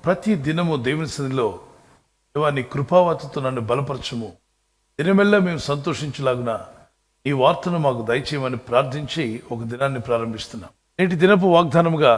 ప్రతి దినము దేవుని సన్నిధిలో దేవా నీ కృపావతతో నన్ను బలపరచుము, దినమెల్లా మేము సంతోషించలాగున ఈ వార్తను మాకు దయచేయమని ప్రార్థించి ఒక దినాన్ని ప్రారంభిస్తున్నాం. నేటి దినపు వాగ్దానముగా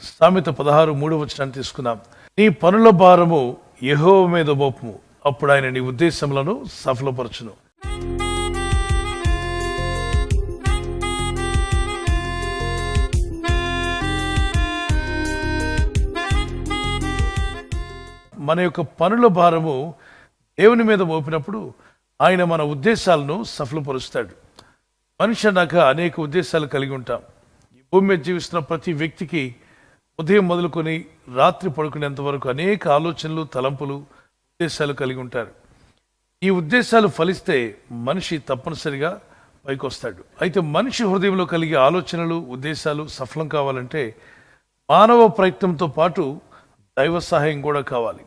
సామెత 16:3 తీసుకున్నాం. నీ పనుల భారము యెహోవా మీద మోపుము, అప్పుడు ఆయన నీ ఉద్దేశములను సఫలపరచును. మన యొక్క పనుల భారము దేవుని మీద మోపినప్పుడు ఆయన మన ఉద్దేశాలను సఫలపరుస్తాడు. మనిషి అన్నాక అనేక ఉద్దేశాలు కలిగి ఉంటాం. ఈ భూమి మీద జీవిస్తున్న ప్రతి వ్యక్తికి ఉదయం మొదలుకొని రాత్రి పడుకునేంత వరకు అనేక ఆలోచనలు, తలంపులు, ఉద్దేశాలు కలిగి ఉంటారు. ఈ ఉద్దేశాలు ఫలిస్తే మనిషి తప్పనిసరిగా పైకి వస్తాడు. అయితే మనిషి హృదయంలో కలిగే ఆలోచనలు, ఉద్దేశాలు సఫలం కావాలంటే మానవ ప్రయత్నంతో పాటు దైవ సహాయం కూడా కావాలి.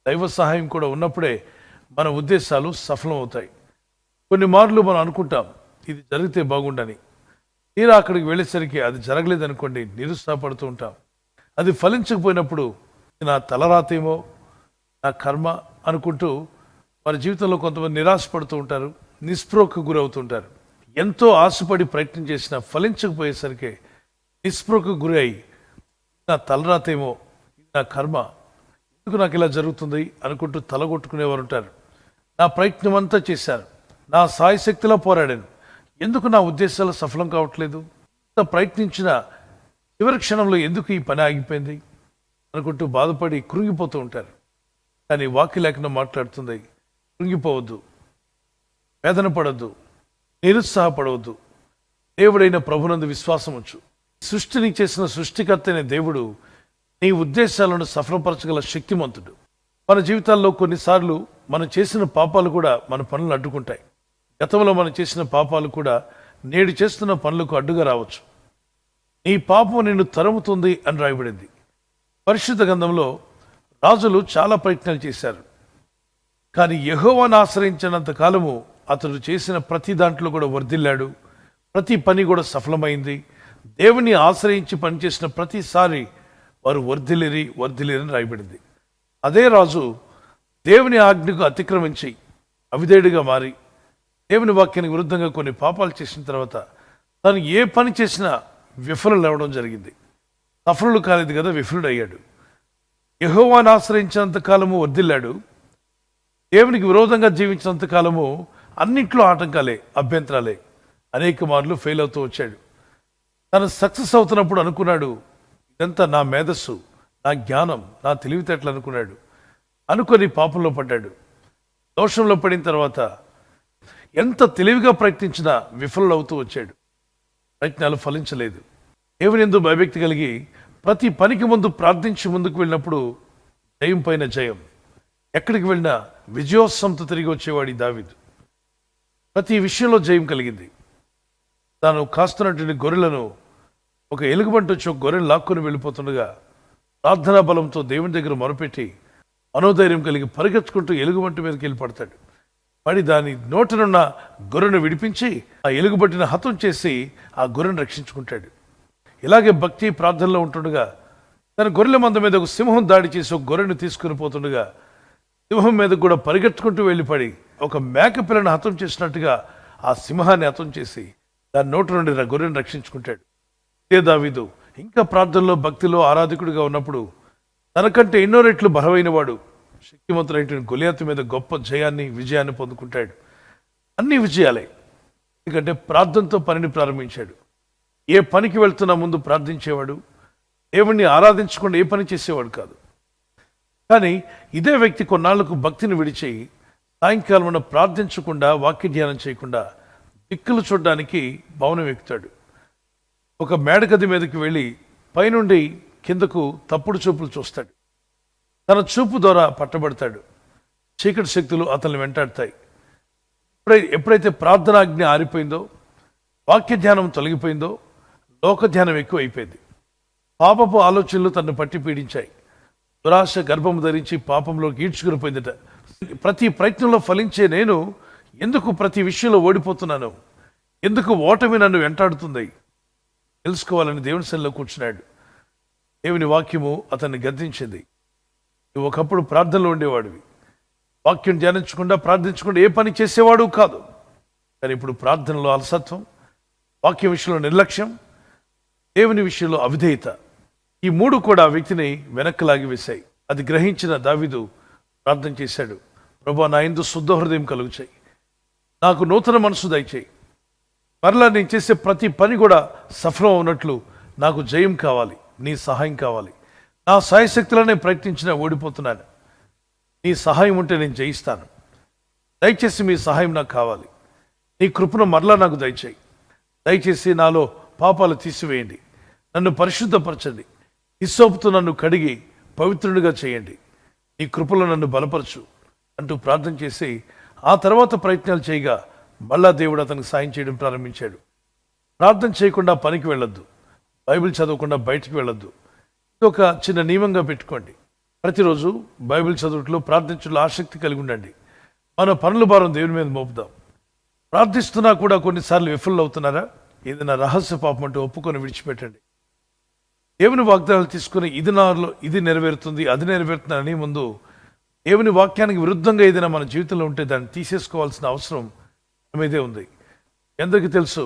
దైవ సహాయం కూడా ఉన్నప్పుడే మన ఉద్దేశాలు సఫలం అవుతాయి. కొన్ని మార్లు మనం అనుకుంటాం ఇది జరిగితే బాగుండని, తీరా అక్కడికి వెళ్ళేసరికి అది జరగలేదనుకోండి నిరుత్సాహపడుతూ ఉంటాం. అది ఫలించకపోయినప్పుడు నా తలరాతేమో, నా కర్మ అనుకుంటూ వారి జీవితంలో కొంతమంది నిరాశపడుతూ ఉంటారు, నిస్పృహకు గురవుతుంటారు. ఎంతో ఆశపడి ప్రయత్నం చేసినా ఫలించకపోయేసరికి నిస్పృహకు గురి అయి నా తలరాతేమో, నా కర్మ, ఎందుకు నాకు ఇలా జరుగుతుంది అనుకుంటూ తలగొట్టుకునేవారు ఉంటారు. నా ప్రయత్నం అంతా చేశాను, నా సాయశక్తిలో పోరాడాను, ఎందుకు నా ఉద్దేశాలు సఫలం కావట్లేదు, ఇంత ప్రయత్నించిన చివరి క్షణంలో ఎందుకు ఈ పని ఆగిపోయింది అనుకుంటూ బాధపడి కృంగిపోతూ ఉంటారు. కానీ వాక్య లేఖనం మాట్లాడుతుంది, కృంగిపోవద్దు, వేదన పడద్దు, నిరుత్సాహపడవద్దు, దేవుడైన ప్రభునందు విశ్వాసం ఉంచు. సృష్టిని చేసిన సృష్టికర్త అయిన దేవుడు నీ ఉద్దేశాలను సఫలపరచగల శక్తిమంతుడు. మన జీవితాల్లో కొన్నిసార్లు మనం చేసిన పాపాలు కూడా మన పనులను అడ్డుకుంటాయి. గతంలో మనం చేసిన పాపాలు కూడా నేడు చేస్తున్న పనులకు అడ్డుగా రావచ్చు. నీ పాపం నిన్ను తరుముతుంది అని రాయబడింది. పరిశుద్ధ గ్రంథంలో రాజులు చాలా ప్రయత్నాలు చేశారు, కానీ యెహోవాను ఆశ్రయించినంత కాలము అతడు చేసిన ప్రతి దాంట్లో కూడా వర్ధిల్లాడు. ప్రతి పని కూడా సఫలమైంది. దేవుని ఆశ్రయించి పనిచేసిన ప్రతిసారి వారు వర్ధిల్లిరని రాయబడింది. అదే రాజు దేవుని ఆజ్ఞకు అతిక్రమించి అవిధేయుడిగా మారి దేవుని వాక్యానికి విరుద్ధంగా కొన్ని పాపాలు చేసిన తర్వాత తను ఏ పని చేసినా విఫలులు అవ్వడం జరిగింది. సఫలుడు కాలేదు కదా, విఫలుడు అయ్యాడు. యెహోవాను ఆశ్రయించినంత కాలము వర్ధిల్లాడు, దేవునికి విరోధంగా జీవించినంత కాలము అన్నింట్లో ఆటంకాలే, అభ్యంతరాలే. అనేక మార్లు ఫెయిల్ అవుతూ వచ్చాడు. తను సక్సెస్ అవుతున్నప్పుడు అనుకున్నాడు ఇదంతా నా మేధస్సు, నా జ్ఞానం, నా తెలివితేటలు అనుకున్నాడు. అనుకొని పాపంలో పడ్డాడు. దోషంలో పడిన తర్వాత ఎంత తెలివిగా ప్రయత్నించినా విఫలం అవుతూ వచ్చాడు. ప్రయత్నాలు ఫలించలేదు. దేవుని యందు భయభక్తి కలిగి ప్రతి పనికి ముందు ప్రార్థించి ముందుకు వెళ్ళినప్పుడు జయం పైన జయం, ఎక్కడికి వెళ్ళినా విజయోత్సవంతో తిరిగి వచ్చేవాడి దావీదు. ప్రతి విషయంలో జయం కలిగింది. తాను కాస్తున్నటువంటి గొర్రెలను ఒక ఎలుగుబంటి వచ్చి ఒక గొర్రెను లాక్కొని వెళ్ళిపోతుండగా ప్రార్థనా బలంతో దేవుని దగ్గర మొరపెట్టి మనోధైర్యం కలిగి పరిగెత్తుకుంటూ ఎలుగుబంటి మీదకి వెళ్ళి పడతాడు. పడి దాని నోటనున్న గొర్రెను విడిపించి ఆ ఎలుగుబంటిని హతం చేసి ఆ గొర్రెను రక్షించుకుంటాడు. ఇలాగే భక్తి ప్రార్థనలో ఉంటుండగా తన గొర్రెల మంద మీద ఒక సింహం దాడి చేసి ఒక గొర్రెను తీసుకుని పోతుండగా సింహం మీద కూడా పరిగెత్తుకుంటూ వెళ్ళిపడి ఒక మేక పిల్లను హతం చేసినట్టుగా ఆ సింహాన్ని హతం చేసి దాని నోటి నుండి గొర్రెను రక్షించుకుంటాడు. ఇదే దావీదు ఇంకా ప్రార్థనలో, భక్తిలో ఆరాధకుడిగా ఉన్నప్పుడు తనకంటే ఎన్నో రెట్లు బలమైన వాడు, శక్తివంతుడైన గొలియాతు మీద గొప్ప విజయాన్ని పొందుకుంటాడు. అన్ని విజయాలే, ఎందుకంటే ప్రార్థనతో పనిని ప్రారంభించాడు. ఏ పనికి వెళ్తున్నా ముందు ప్రార్థించేవాడు, దేవుణ్ణి ఆరాధించకుండా ఏ పని చేసేవాడు కాదు. కానీ ఇదే వ్యక్తి కొన్నాళ్లకు భక్తిని విడిచి సాయంకాలం ప్రార్థించకుండా, వాక్య ధ్యానం చేయకుండా దిక్కులు చూడడానికి భవనం ఎక్కుతాడు. ఒక మేడగది మీదకి వెళ్ళి పైనుండి కిందకు తప్పుడు చూపులు చూస్తాడు. తన చూపు ద్వారా పట్టబడతాడు. చీకటి శక్తులు అతన్ని వెంటాడతాయి. ఎప్పుడైతే ప్రార్థనాజ్ఞ ఆరిపోయిందో, వాక్య ధ్యానం తొలగిపోయిందో, లోక ధ్యానం ఎక్కువ అయిపోయింది. పాపపు ఆలోచనలు తనను పట్టి పీడించాయి. దురాశ గర్భం ధరించి పాపంలోకి ఈడ్చుకుని పోయిందట. ప్రతి ప్రయత్నంలో ఫలించే నేను ఎందుకు ప్రతి విషయంలో ఓడిపోతున్నాను, ఎందుకు ఓటమి నన్ను వెంటాడుతుంది తెలుసుకోవాలని దేవుని సన్నిధిలో కూర్చున్నాడు. దేవుని వాక్యము అతన్ని గద్దించింది. నువ్వు ఒకప్పుడు ప్రార్థనలో ఉండేవాడివి, వాక్యం ధ్యానించకుండా ప్రార్థించకుండా ఏ పని చేసేవాడు కాదు. కానీ ఇప్పుడు ప్రార్థనలో అలసత్వం, వాక్యం విషయంలో నిర్లక్ష్యం, దేవుని విషయంలో అవిధేయత, ఈ మూడు కూడా ఆ వ్యక్తిని వెనక్కి లాగి వేశాయి. అది గ్రహించిన దావీదు ప్రార్థన చేశాడు, ప్రభువా నా యందు శుద్ధ హృదయం కలుగు చేయి, నాకు నూతన మనసు దయచేయి, మరలా నేను చేసే ప్రతి పని కూడా సఫలం అవునట్లు నాకు జయం కావాలి, నీ సహాయం కావాలి. నా సాయశక్తులనే ప్రయత్నించినా ఓడిపోతున్నాను, నీ సహాయం ఉంటే నేను జయిస్తాను. దయచేసి మీ సహాయం నాకు కావాలి, నీ కృపను మరలా నాకు దయచేయి. దయచేసి నాలో పాపాలు తీసివేయండి, నన్ను పరిశుద్ధపరచండి, హిస్సోపుతో నన్ను కడిగి పవిత్రునిగా చేయండి, నీ కృపలో నన్ను బలపరచు అంటూ ప్రార్థన చేసి ఆ తర్వాత ప్రయత్నాలు చేయగా మళ్ళా దేవుడు అతనికి సాయం చేయడం ప్రారంభించాడు. ప్రార్థన చేయకుండా పనికి వెళ్ళొద్దు, బైబిల్ చదవకుండా బయటికి వెళ్ళొద్దు. ఇది ఒక చిన్న నియమంగా పెట్టుకోండి. ప్రతిరోజు బైబిల్ చదువుట్లో ప్రార్థించడంలో ఆసక్తి కలిగి ఉండండి. మన పనుల భారం దేవుని మీద మోపుదాం. ప్రార్థిస్తున్నా కూడా కొన్నిసార్లు విఫలం అవుతున్నారా? ఏదైనా రహస్య పాపం అంటే ఒప్పుకొని విడిచిపెట్టండి. దేవుని వాగ్దానాలు తీసుకుని ఇది నాలో ఇది నెరవేరుతుంది, అది నెరవేరుతుంది అని ముందు దేవుని వాక్యానికి విరుద్ధంగా ఏదైనా మన జీవితంలో ఉంటే దాన్ని తీసేసుకోవాల్సిన అవసరం మీదే ఉంది. ఎందరికీ తెలుసు,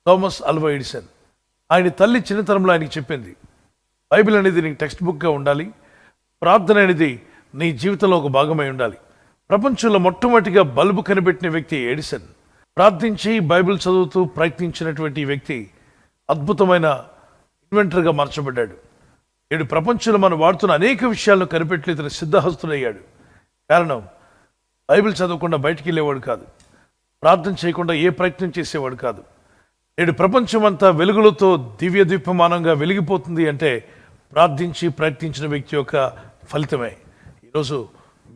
థామస్ ఆల్వా ఎడిసన్, ఆయన తల్లి చిన్నతనంలో ఆయనకి చెప్పింది, బైబిల్ అనేది నీకు టెక్స్ట్ బుక్గా ఉండాలి, ప్రార్థన అనేది నీ జీవితంలో ఒక భాగమై ఉండాలి. ప్రపంచంలో మొట్టమొదటిగా బల్బు కనిపెట్టిన వ్యక్తి ఎడిసన్. ప్రార్థించి బైబిల్ చదువుతూ ప్రయత్నించినటువంటి వ్యక్తి అద్భుతమైన ఇన్వెంటర్గా మార్చబడ్డాడు. నేడు ప్రపంచంలో మనం వాడుతున్న అనేక విషయాలను కనిపెట్టి ఇతను సిద్ధహస్తుడయ్యాడు. కారణం, బైబిల్ చదవకుండా బయటికి వెళ్ళేవాడు కాదు, ప్రార్థన చేయకుండా ఏ ప్రయత్నం చేసేవాడు కాదు. నేడు ప్రపంచం అంతా వెలుగులతో దివ్య దీపమానంగా వెలిగిపోతుంది అంటే ప్రార్థించి ప్రయత్నించిన వ్యక్తి యొక్క ఫలితమే. ఈరోజు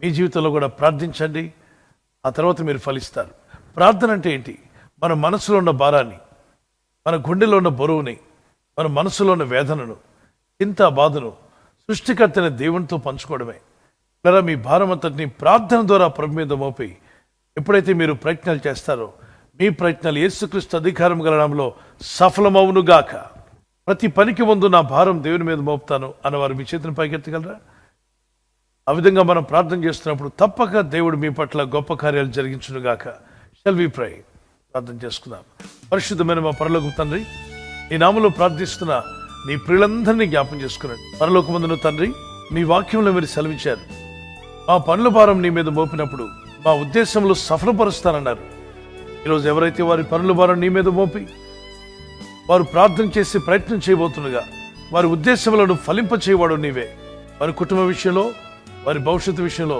మీ జీవితంలో కూడా ప్రార్థించండి, ఆ తర్వాత మీరు ఫలిస్తారు. ప్రార్థన అంటే ఏంటి? మన మనసులో ఉన్న భారాన్ని, మన గుండెలో ఉన్న బరువుని, మన మనసులో ఉన్న వేదనను, ఇంత బాధను సృష్టికర్తైన దేవునితో పంచుకోవడమే. ఇలా మీ భారం అంతటిని ప్రార్థన ద్వారా ప్రభు మీద మోపి ఎప్పుడైతే మీరు ప్రయత్నాలు చేస్తారో మీ ప్రయత్నాలు యేసుక్రీస్తు అధికారం గల నామములో సఫలమవునుగాక. ప్రతి పనికి ముందు నా భారం దేవుని మీద మోపుతాను అన్నవారు మీ చేతిని పైకెత్తగలరా? ఆ విధంగా మనం ప్రార్థన చేస్తున్నప్పుడు తప్పక దేవుడు మీ పట్ల గొప్ప కార్యాలు జరిగించునుగాక. షల్ వి ప్రే. ప్రార్థన చేసుకుందాం. పరిశుద్ధమైన మా పరలోకపు తండ్రి, నీ నామములో ప్రార్థిస్తున్న నీ ప్రియులందరినీ జ్ఞాపం చేసుకున్నాడు. పరలోకమందున తండ్రి, మీ వాక్యంలో మీరు సెలవిచ్చారు, మా పనుల భారం నీ మీద మోపినప్పుడు మా ఉద్దేశంలో సఫలపరుస్తానన్నారు. ఈరోజు ఎవరైతే వారి పనుల భారం నీ మీద మోపి వారు ప్రార్థన చేసి ప్రయత్నం చేయబోతుండగా వారి ఉద్దేశములను ఫలింప చేయవాడు నీవే. వారి కుటుంబ విషయంలో, వారి భవిష్యత్తు విషయంలో,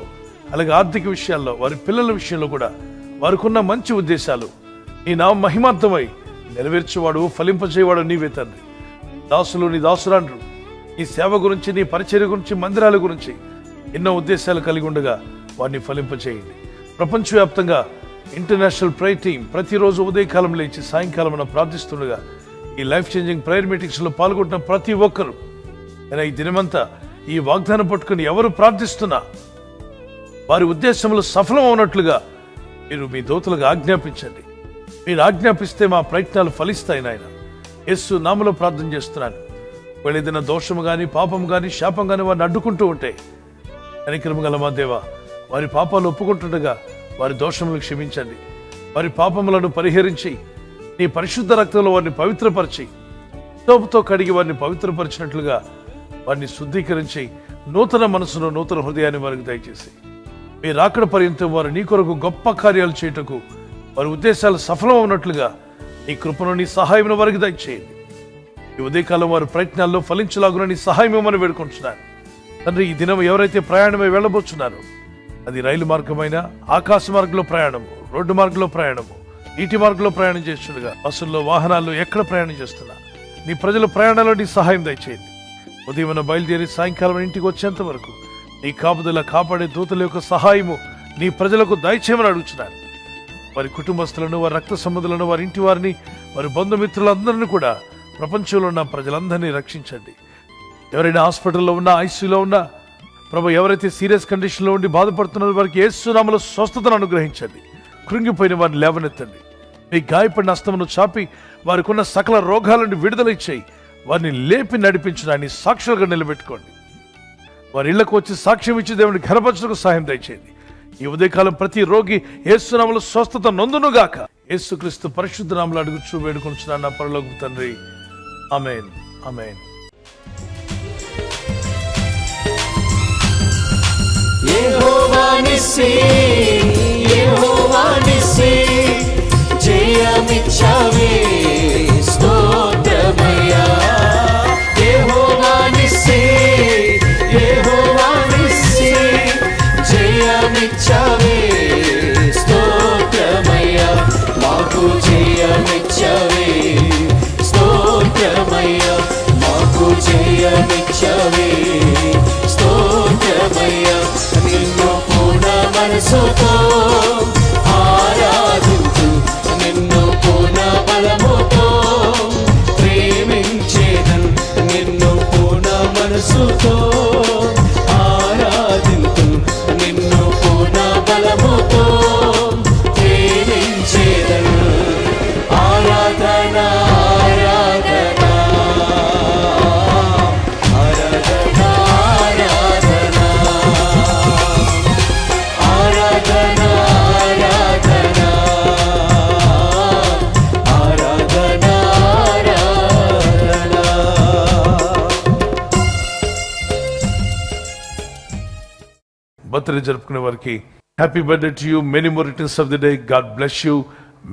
అలాగే ఆర్థిక విషయాల్లో, వారి పిల్లల విషయంలో కూడా వారికి ఉన్న మంచి ఉద్దేశాలు నీ నామ మహిమార్థమై నెరవేర్చేవాడు, ఫలింపచేయవాడు నీవే తండ్రి. దాసులు నీ దాసురాండ్రు నీ సేవ గురించి, నీ పరిచర్య గురించి, మందిరాల గురించి ఎన్నో ఉద్దేశాలు కలిగి ఉండగా వారిని ఫలింపచేయండి. ప్రపంచవ్యాప్తంగా ఇంటర్నేషనల్ ప్రేయర్ టీం ప్రతిరోజు ఉదయకాలం లేచి సాయంకాలం ప్రార్థిస్తుండగా ఈ లైఫ్ చేంజింగ్ ప్రేయర్ మీటింగ్స్లో పాల్గొంటున్న ప్రతి ఒక్కరూ ఈ దినమంతా ఈ వాగ్దానం పట్టుకుని ఎవరు ప్రార్థిస్తున్నా వారి ఉద్దేశంలో సఫలం అవునట్లుగా మీరు మీ దూతలకు ఆజ్ఞాపించండి. మీరు ఆజ్ఞాపిస్తే మా ప్రయత్నాలు ఫలిస్తాయి నాయన. యేసు నామములో ప్రార్థన చేస్తున్నాను. ఒకవేళ ఏదైనా దోషము కానీ, పాపం కానీ, శాపం కానీ వారిని అడ్డుకుంటూ ఉంటే కనికరము గల మా దేవా, వారి పాపాలు ఒప్పుకుంటుండగా వారి దోషములను క్షమించండి. వారి పాపములను పరిహరించి నీ పరిశుద్ధ రక్తంలో వారిని పవిత్రపరిచి సోపుతో కడిగి వారిని పవిత్రపరిచినట్లుగా వారిని శుద్ధీకరించి నూతన మనసును, నూతన హృదయాన్ని వారికి దయచేసి మీ రాకడ పర్యంతం వారు నీ కొరకు గొప్ప కార్యాలు చేయుటకు వారి ఉద్దేశాలు సఫలం అవునట్లుగా నీ కృపను, నీ సహాయమును వారికి దయచేయండి. ఈ ఉదయకాలం వారి ప్రయత్నాల్లో ఫలించలాగున నీ సహాయం ఇవ్వమని వేడుకుంటున్నాను తండ్రి. ఈ దినం ఎవరైతే ప్రయాణమై వెళ్ళబోతున్నారో, అది రైలు మార్గమైనా, ఆకాశ మార్గంలో ప్రయాణము, రోడ్డు మార్గంలో ప్రయాణము, నీటి మార్గంలో ప్రయాణం చేస్తుండగా, బస్సుల్లో, వాహనాల్లో ఎక్కడ ప్రయాణం చేస్తున్నా నీ ప్రజల ప్రయాణాల్లో నీ సహాయం దయచేయండి. ఉదయం బయలుదేరి సాయంకాలం ఇంటికి వచ్చేంత వరకు నీ కాపుదల, కాపాడే దూతల యొక్క సహాయము నీ ప్రజలకు దయచేయమని అడుగుతున్నాను. వారి కుటుంబస్తులను, వారి రక్త సంబంధులను, వారి ఇంటి వారిని, వారి బంధుమిత్రులందరినీ కూడా, ప్రపంచంలో ఉన్న ప్రజలందరినీ రక్షించండి. ఎవరైనా హాస్పిటల్లో ఉన్నా, ఐసీయూలో ఉన్నా ప్రభు, ఎవరైతే సీరియస్ కండిషన్లో ఉండి బాధపడుతున్నారో వారికి యేసు నామములో స్వస్థతను అనుగ్రహించండి. కృంగిపోయిన వారిని లేవనెత్తండి. మీ గాయపడిన హస్తమును చాపి వారికి ఉన్న సకల రోగాలను విడుదల ఇచ్చేయి. వారిని లేపి నడిపించడాన్ని సాక్షులుగా నిలబెట్టుకోండి. వారి ఇళ్లకు వచ్చి సాక్ష్యం ఇచ్చి దేవుని ఘనపరచుటకు సహాయం దయచేయండి. ఈ ఉదయకాలం ప్రతి రోగి యేసు నామములో స్వస్థత నొందును గాక. యేసుక్రీస్తు పరిశుద్ధ నామములో అడుగుచు వేడుకొనుచున్నాను నా పరలోకపు తండ్రి. ఆమేన్, ఆమేన్. యెహోవా నిస్సీ, యెహోవా నిస్సీ, జయమిచ్చావే స్తోత్రమయ్యా. యెహోవా నిస్సీ, యెహోవా నిస్సీ, జయమిచ్చావే స్తోత్రమయ్యా. మాకు జయమిచ్చావే స్తోత్రమయ్యా. మాకు జయమిచ్చావే స్తోత్రమయ్యా. నిన్ను పూర్ణ మనసుతో ఆరాధించు, నిన్ను పూర్ణ బలముతో ప్రేమించేదన్. నిన్ను పూర్ణ మనసుతో ఆరాధించు, నిన్ను పూర్ణ బలముతో ప్రేమించేదన్. ఆరాధన ఆరాధన ఆరాధన ఆరాధన ఆరాధన ఆరాధన ఆరాధన. బర్త్డే జరుపుకునే వారికి happy birthday to you, many more returns of the day. God bless you.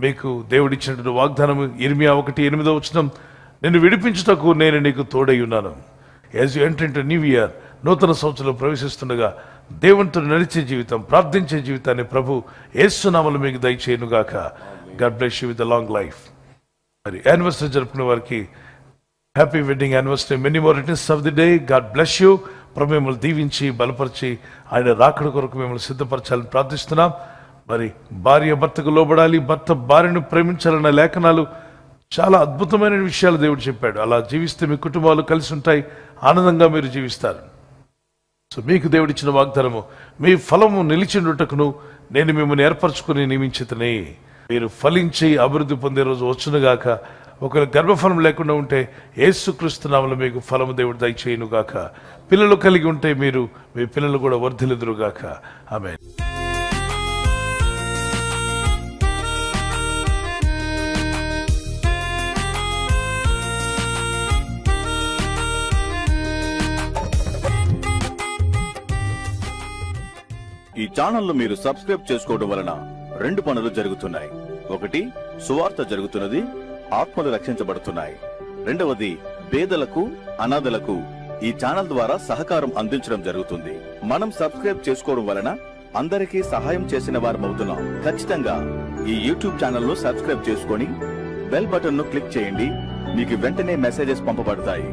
మీకు దేవుడిచ్చినటువంటి వాగ్దానం ఇర్మియా 1:8 నిన్ను విడిపించుటకు నేను నీకు తోడై ఉన్నాను. As you enter into new year, నూతన సంవత్సరంలో ప్రవేశిస్తుండగా దేవునితో నడిచే జీవితం, ప్రార్థించే జీవితాన్ని ప్రభు యేసు నామములో మీకు దయచేయునుగాక. God bless you with the long life. మరి యానివర్సరీ జరుపుకునే వారికి happy wedding anniversary, many more returns of the day. God bless you. ప్రభు మిమ్మల్ని దీవించి బలపరిచి ఆయన రాకడ కొరకు మిమ్మల్ని సిద్ధపరచాలని ప్రార్థిస్తున్నాం. మరి భార్య భర్తకు లోబడాలి, భర్త భార్యను ప్రేమించాలన్న లేఖనాలు చాలా అద్భుతమైన విషయాలు దేవుడు చెప్పాడు. అలా జీవిస్తే మీ కుటుంబాలు కలిసి ఉంటాయి, ఆనందంగా మీరు జీవిస్తారు. సో మీకు దేవుడిచ్చిన వాగ్దానము, మీ ఫలము నిలిచిండుటకును నేను మిమ్మల్ని ఏర్పరచుకుని నియమించితనే. మీరు ఫలించి అభివృద్ధి పొందే రోజు వచ్చునుగాక. ఒకవేళ గర్భఫలం లేకుండా ఉంటే యేసుక్రీస్తు నామములో మీకు ఫలము దేవుడు దయచేయునుగాక. పిల్లలు కలిగి ఉంటే మీరు మీ పిల్లలు కూడా వర్ధిల్లుదురుగాక. ఆమేన్. ఈ ఛానల్ ను మీరు సబ్స్క్రైబ్ చేసుకోవడం వలన 2 పనులు జరుగుతున్నాయి. ఒకటి, సువార్త జరుగుతున్నది, ఆత్మలు రక్షించబడుతున్నాయి. రెండవది, పేదలకు అనాథలకు ఈ ఛానల్ ద్వారా సహకారం అందించడం జరుగుతుంది. మనం సబ్స్క్రైబ్ చేసుకోవడం వలన అందరికీ సహాయం చేసిన వారమవుతున్నాం. ఖచ్చితంగా ఈ యూట్యూబ్ ఛానల్ ను సబ్స్క్రైబ్ చేసుకొని బెల్ బటన్ ను క్లిక్ చేయండి. మీకు వెంటనే మెసేజెస్ పంపబడతాయి.